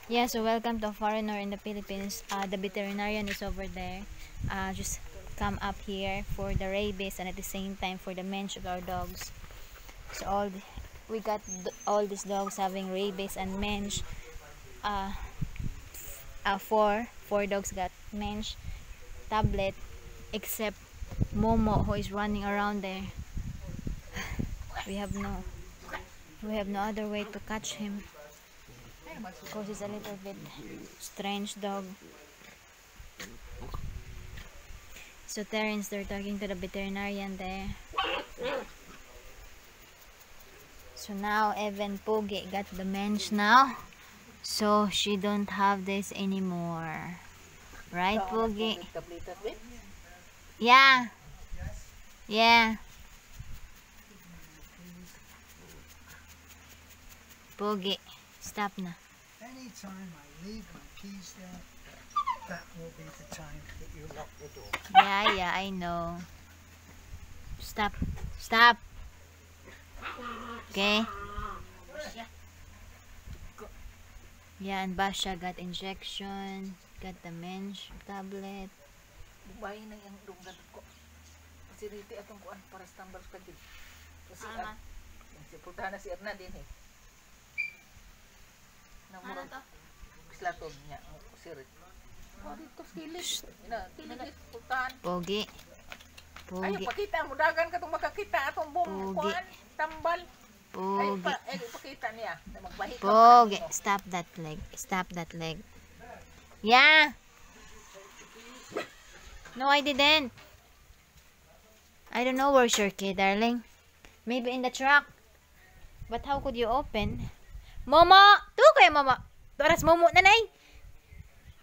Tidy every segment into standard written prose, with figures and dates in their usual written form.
Yeah, so welcome to a foreigner in the Philippines. The veterinarian is over there. Just come up here for the rabies and at the same time for the mange of our dogs. So we got all these dogs having rabies and mange. Four dogs got mange tablet, except Momo who is running around there. We have no other way to catch him because he's a little bit strange dog. So Terence, they're talking to the veterinarian there. So now Evan Pogi got the mange now, so she don't have this anymore, right Pogi? Yeah, yeah. Pogi, stop na. Anytime I leave my keys there, that will be the time that you lock the door. Yeah, I know. Stop. Okay. Yeah, and Basha got injection, got the mange tablet. Bubayin na yung dugat ko. Kasi riti atong kuan para tambal ka din. Kasi si putahan na si Erna din eh. Ano to? Slaton niya, si Riti. Oh, dito skillet. Kilit putahan. Pogi. Ay, pakita mo dagan ka tong makakita atong bum kuan tambal. Pogi. Ay, pakita niya. Magbahi ka. Pogi. Stop that leg. Yeah. No, I didn't. I don't know where's your key, darling. Maybe in the truck. But how could you open? Momo! Tu kayo, Momo. Toras Momo, nanay.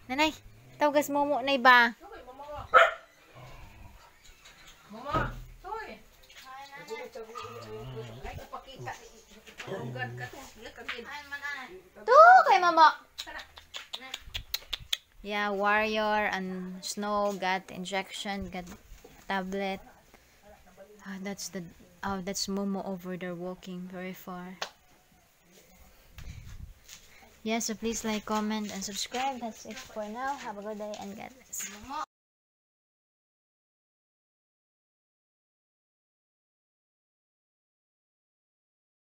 Nanay, tawagas Momo, nay ba? Mama, soy. Ay, pakita. Dugan ka tong kagid. Tu kayo, Momo. Yeah, Warrior and Snow got injection, got tablet. That's Momo over there walking very far. Yeah, so please like, comment, and subscribe. That's it for now. Have a good day and God bless.